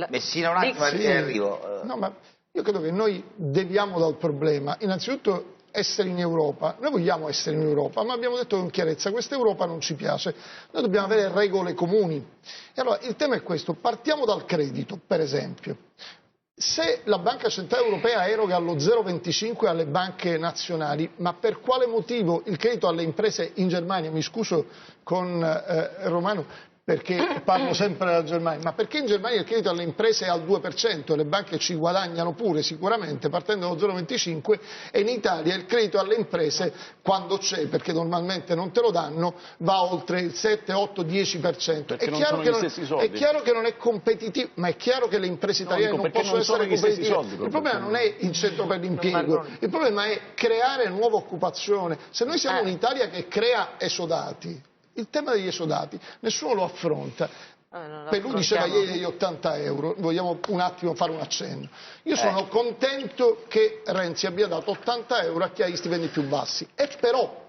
Messina un attimo Sì. arrivo. No, ma io credo che noi deviamo dal problema, innanzitutto essere in Europa. Noi vogliamo essere in Europa, ma abbiamo detto con chiarezza, questa Europa non ci piace, noi dobbiamo avere regole comuni. E allora il tema è questo, partiamo dal credito, per esempio. Se la Banca Centrale Europea eroga allo 0,25 alle banche nazionali, ma per quale motivo il credito alle imprese in Germania, mi scuso con Romano, perché parlo sempre della Germania, ma perché in Germania il credito alle imprese è al 2% e le banche ci guadagnano pure sicuramente partendo dallo 0,25 e in Italia il credito alle imprese quando c'è, perché normalmente non te lo danno, va oltre il 7, 8, 10%. È chiaro che non è competitivo, ma è chiaro che le imprese italiane non possono essere competitive. Il problema non è il centro per l'impiego, il problema è creare nuova occupazione. Se noi siamo un'Italia che crea esodati, il tema degli esodati nessuno lo affronta. Pelù diceva ieri degli 80 euro, vogliamo un attimo fare un accenno. Io sono contento che Renzi abbia dato 80 euro a chi ha gli stipendi più bassi, e però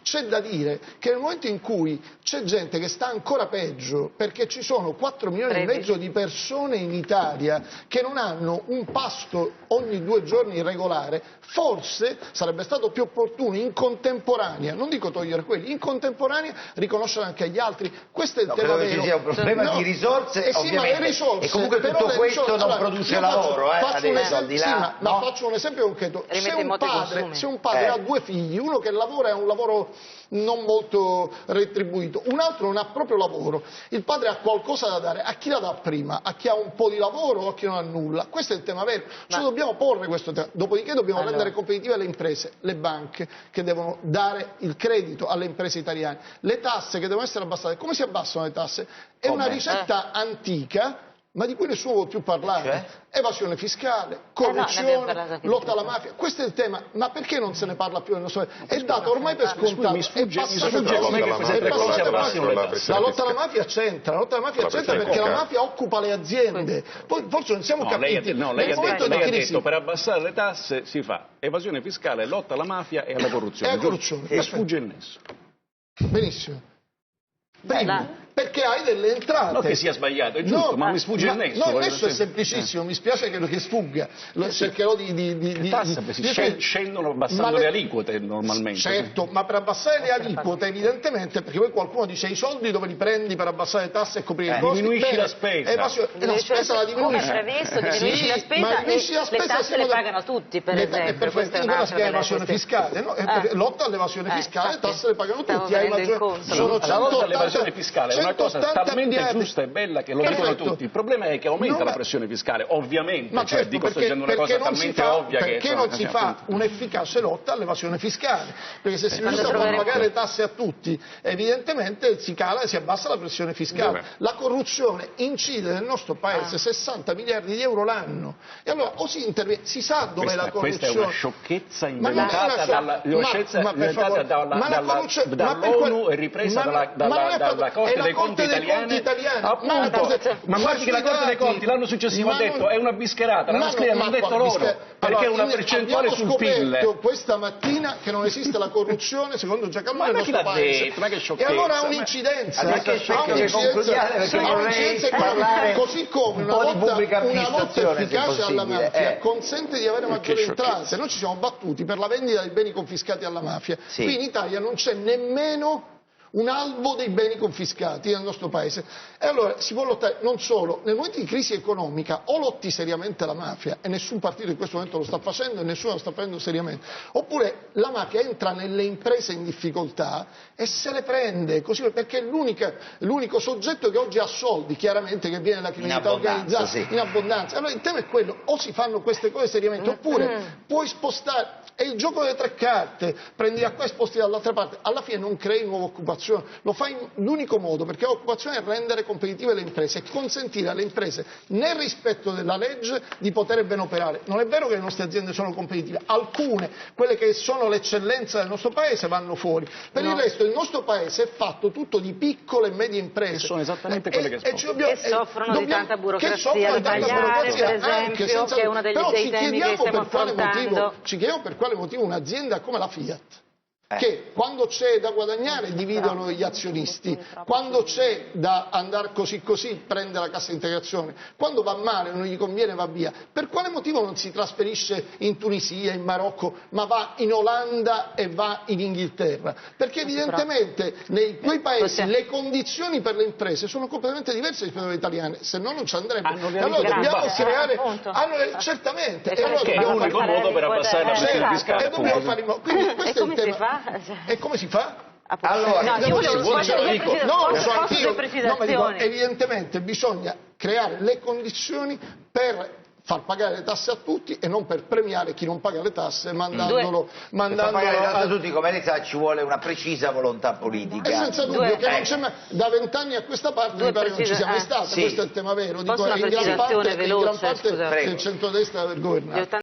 c'è da dire che nel momento in cui c'è gente che sta ancora peggio, perché ci sono 4 milioni e mezzo di persone in Italia che non hanno un pasto ogni 2 giorni regolare, forse sarebbe stato più opportuno in contemporanea, non dico togliere quelli, in contemporanea riconoscere anche agli altri. Questo è il tema vero. Credo che ci sia un problema di risorse, sì, ovviamente, ma le risorse, e comunque tutto questo non produce lavoro, adesso al di là. Ma faccio un esempio concreto. Se un padre ha 2 figli, uno che lavora è un lavoro non molto retribuito, un altro non ha proprio lavoro, il padre ha qualcosa da dare, a chi la dà prima? A chi ha un po' di lavoro o a chi non ha nulla? Questo è il tema vero, cioè dobbiamo porre questo tema, dopodiché dobbiamo rendere competitive le imprese, le banche che devono dare il credito alle imprese italiane, le tasse che devono essere abbassate. Come si abbassano le tasse? È una ricetta antica, ma di cui nessuno vuole più parlare. Evasione fiscale, corruzione, lotta alla mafia, questo è il tema. Ma perché non se ne parla più nel nostro paese? È dato ormai per scontato. La lotta alla mafia c'entra, perché la mafia occupa le aziende. Poi forse non siamo capiti. Lei ha detto per abbassare le tasse si fa evasione fiscale, lotta alla mafia e alla corruzione. Mi sfugge il nesso. Benissimo. Perché hai delle entrate. Non che sia sbagliato, è giusto, ma mi sfugge il nesso. No, il nesso è semplicissimo, mi spiace che sfugga. Cercherò di tasse scendono abbassando le aliquote normalmente. Certo, ma per abbassare le aliquote evidentemente, perché poi qualcuno dice i soldi dove li prendi per abbassare le tasse e coprire i costi? Diminuisci la spesa. La spesa la diminuisci. Come previsto, diminuisci la spesa e le tasse le pagano tutti, per esempio. Questa è un'altra evasione fiscale, no? Lotta all'evasione fiscale, tasse le pagano tutti. Sono la lotta all'evasione fiscale è una cosa talmente giusta e bella che lo dicono tutti. Il problema è che aumenta la pressione fiscale, ovviamente. Ma certo, sto dicendo una cosa talmente ovvia che... Perché non si fa un'efficace lotta all'evasione fiscale? Perché se si riesce a far pagare le tasse a tutti, evidentemente si cala e si abbassa la pressione fiscale. La corruzione incide nel nostro paese 60 miliardi di euro l'anno. E allora o si interviene, si sa dov'è la corruzione. Questa è una sciocchezza inventata dall'ONU e ripresa dalla Corte dei Conti italiana. Appunto, ma guardi che la Corte dei Conti l'anno successivo ha detto è una bischerata, l'anno scorso l'hanno detto loro, perché è una percentuale sul PIL. Abbiamo scoperto questa mattina che non esiste la corruzione secondo Giacalone nel nostro paese. Ma che sciocchezza. E allora ha un'incidenza. Così come una lotta efficace alla mafia consente di avere maggiori entrate. Noi ci siamo battuti per la vendita dei beni confiscati alla mafia. Qui in Italia non c'è nemmeno un albo dei beni confiscati nel nostro paese. E allora si può lottare, non solo, nel momento di crisi economica o lotti seriamente la mafia, e nessun partito in questo momento lo sta facendo e nessuno lo sta facendo seriamente, oppure la mafia entra nelle imprese in difficoltà e se le prende, così, perché è l'unico soggetto che oggi ha soldi, chiaramente, che viene dalla criminalità organizzata, in abbondanza. Allora il tema è quello, o si fanno queste cose seriamente, oppure puoi spostare. È il gioco delle 3 carte, prendi da qua e sposti dall'altra parte, alla fine non crei nuova occupazione, lo fai l'unico modo, perché l'occupazione è rendere competitive le imprese e consentire alle imprese, nel rispetto della legge, di poter ben operare. Non è vero che le nostre aziende sono competitive, alcune, quelle che sono l'eccellenza del nostro paese, vanno fuori. Per il resto il nostro paese è fatto tutto di piccole e medie imprese. Che sono esattamente quelle che soffrono di tanta burocrazia, sbagliare, per esempio, che è uno dei temi che stiamo affrontando. Ci chiediamo per quale motivo un'azienda come la Fiat, che quando c'è da guadagnare dividono gli azionisti, quando c'è da andare così prende la cassa integrazione, quando va male non gli conviene va via. Per quale motivo non si trasferisce in Tunisia, in Marocco, ma va in Olanda e va in Inghilterra? Perché evidentemente nei quei paesi le condizioni per le imprese sono completamente diverse rispetto alle italiane, se no non ci andrebbe. Allora dobbiamo creare, certamente, e allora è l'unico modo per abbassare la pressione fiscale. E dobbiamo fare in modo. Quindi questo è il tema. E come si fa? Allora, io volevo evidentemente bisogna creare le condizioni per far pagare le tasse a tutti e non per premiare chi non paga le tasse mandandolo a tutti, come lei sa, ci vuole una precisa volontà politica. E senza dubbio che non c'è mai, da 20 anni a questa parte mi pare non ci sia mai stata, questo è il tema vero. Dico, in gran parte il centrodestra per governare.